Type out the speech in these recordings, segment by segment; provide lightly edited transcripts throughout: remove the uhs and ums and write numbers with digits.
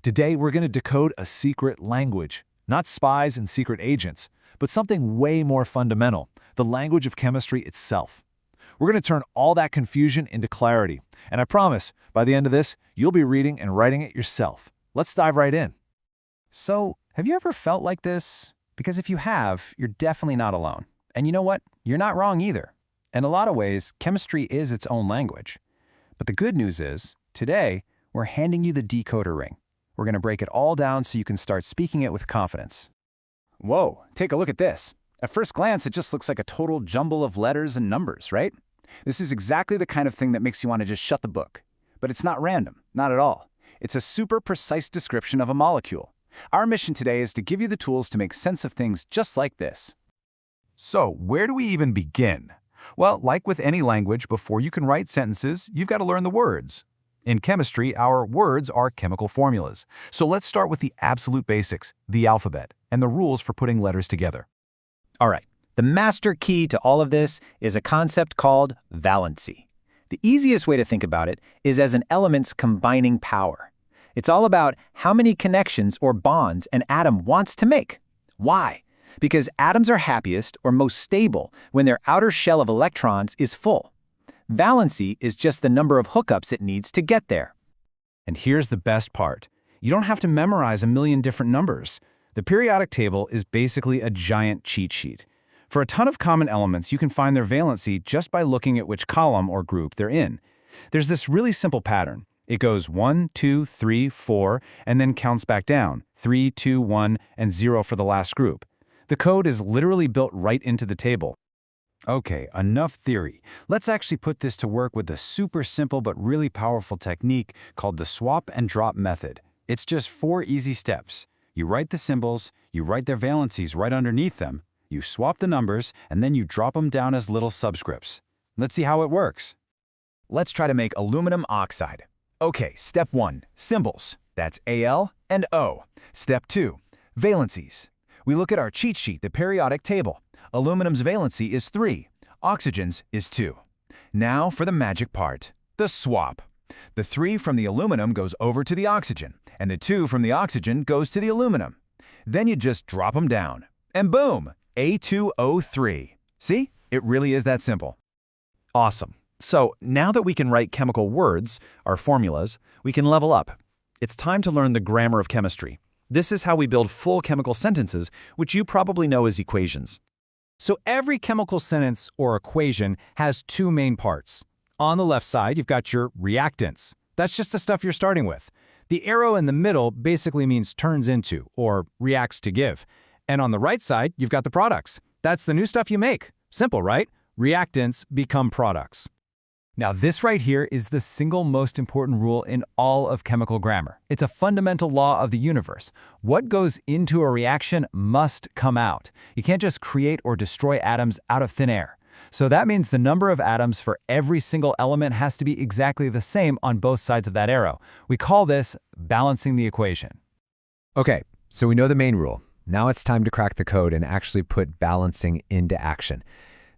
Today, we're going to decode a secret language. Not spies and secret agents, but something way more fundamental, the language of chemistry itself. We're going to turn all that confusion into clarity. And I promise, by the end of this, you'll be reading and writing it yourself. Let's dive right in. So, have you ever felt like this? Because if you have, you're definitely not alone. And you know what? You're not wrong either. In a lot of ways, chemistry is its own language. But the good news is, today, we're handing you the decoder ring. We're going to break it all down so you can start speaking it with confidence. Whoa, take a look at this. At first glance, it just looks like a total jumble of letters and numbers, right? This is exactly the kind of thing that makes you want to just shut the book. But it's not random, not at all. It's a super precise description of a molecule. Our mission today is to give you the tools to make sense of things just like this. So, where do we even begin? Well, like with any language, before you can write sentences, you've got to learn the words. In chemistry, our words are chemical formulas. So let's start with the absolute basics, the alphabet, and the rules for putting letters together. All right, the master key to all of this is a concept called valency. The easiest way to think about it is as an element's combining power. It's all about how many connections or bonds an atom wants to make. Why? Because atoms are happiest or most stable when their outer shell of electrons is full. Valency is just the number of hookups it needs to get there. And here's the best part. You don't have to memorize a million different numbers. The periodic table is basically a giant cheat sheet. For a ton of common elements, you can find their valency just by looking at which column or group they're in. There's this really simple pattern. It goes 1, 2, 3, 4, and then counts back down, 3, 2, 1, and 0 for the last group. The code is literally built right into the table. Okay, enough theory. Let's actually put this to work with a super simple but really powerful technique called the swap and drop method. It's just 4 easy steps. You write the symbols, you write their valencies right underneath them, you swap the numbers, and then you drop them down as little subscripts. Let's see how it works. Let's try to make aluminum oxide. Okay, step 1, symbols. That's Al and O. Step 2, valencies. We look at our cheat sheet, the periodic table. Aluminum's valency is 3, oxygen's is 2. Now for the magic part, the swap. The 3 from the aluminum goes over to the oxygen, and the 2 from the oxygen goes to the aluminum. Then you just drop them down, and boom, A2O3. See? It really is that simple. Awesome. So now that we can write chemical words, our formulas, we can level up. It's time to learn the grammar of chemistry. This is how we build full chemical sentences, which you probably know as equations. So every chemical sentence or equation has 2 main parts. On the left side, you've got your reactants. That's just the stuff you're starting with. The arrow in the middle basically means turns into or reacts to give. And on the right side, you've got the products. That's the new stuff you make. Simple, right? Reactants become products. Now, this right here is the single most important rule in all of chemical grammar. It's a fundamental law of the universe. What goes into a reaction must come out. You can't just create or destroy atoms out of thin air. So that means the number of atoms for every single element has to be exactly the same on both sides of that arrow. We call this balancing the equation. Okay, so we know the main rule. Now it's time to crack the code and actually put balancing into action.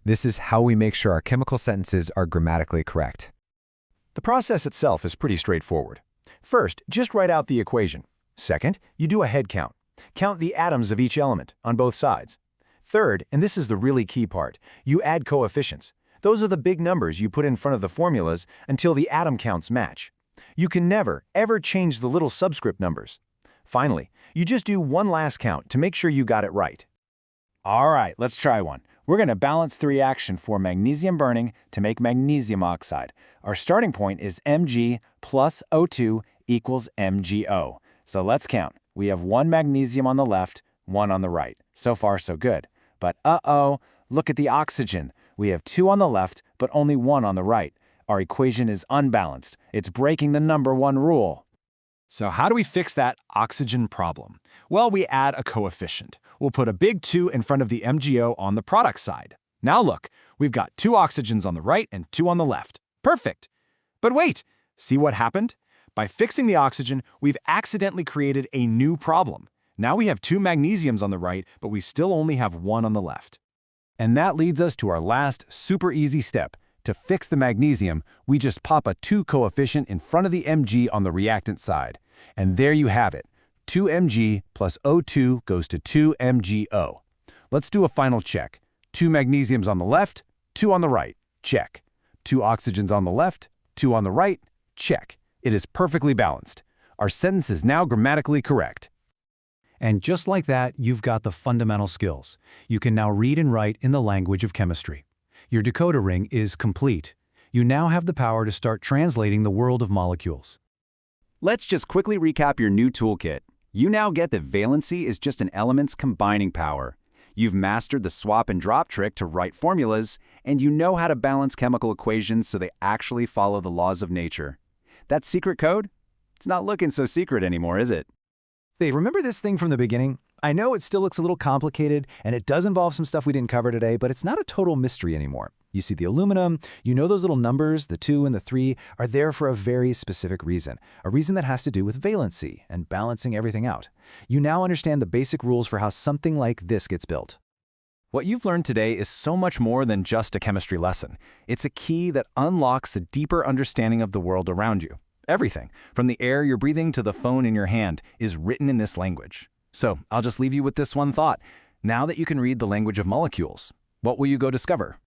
This is how we make sure our chemical sentences are grammatically correct. The process itself is pretty straightforward. First, just write out the equation. Second, you do a head count. Count the atoms of each element on both sides. Third, and this is the really key part, you add coefficients. Those are the big numbers you put in front of the formulas until the atom counts match. You can never, ever change the little subscript numbers. Finally, you just do one last count to make sure you got it right. All right, let's try one. We're going to balance the reaction for magnesium burning to make magnesium oxide. Our starting point is Mg plus O2 equals MgO. So let's count. We have 1 magnesium on the left, 1 on the right. So far, so good. But look at the oxygen. We have 2 on the left, but only 1 on the right. Our equation is unbalanced. It's breaking the number 1 rule. So how do we fix that oxygen problem? Well, we add a coefficient. We'll put a big 2 in front of the MgO on the product side. Now look, we've got 2 oxygens on the right and 2 on the left. Perfect. But wait, see what happened? By fixing the oxygen, we've accidentally created a new problem. Now we have 2 magnesiums on the right, but we still only have 1 on the left. And that leads us to our last super easy step. To fix the magnesium, we just pop a 2 coefficient in front of the Mg on the reactant side. And there you have it. 2Mg plus O2 goes to 2MgO. Let's do a final check. 2 magnesiums on the left, 2 on the right. Check. 2 oxygens on the left, 2 on the right. Check. It is perfectly balanced. Our sentence is now grammatically correct. And just like that, you've got the fundamental skills. You can now read and write in the language of chemistry. Your decoder ring is complete. You now have the power to start translating the world of molecules. Let's just quickly recap your new toolkit. You now get that valency is just an element's combining power. You've mastered the swap and drop trick to write formulas, and you know how to balance chemical equations so they actually follow the laws of nature. That secret code? It's not looking so secret anymore, is it? Hey, remember this thing from the beginning? I know it still looks a little complicated, and it does involve some stuff we didn't cover today, but it's not a total mystery anymore. You see the aluminum, you know those little numbers, the 2 and the 3, are there for a very specific reason, a reason that has to do with valency and balancing everything out. You now understand the basic rules for how something like this gets built. What you've learned today is so much more than just a chemistry lesson. It's a key that unlocks a deeper understanding of the world around you. Everything, from the air you're breathing to the phone in your hand, is written in this language. So I'll just leave you with this one thought. Now that you can read the language of molecules, what will you go discover?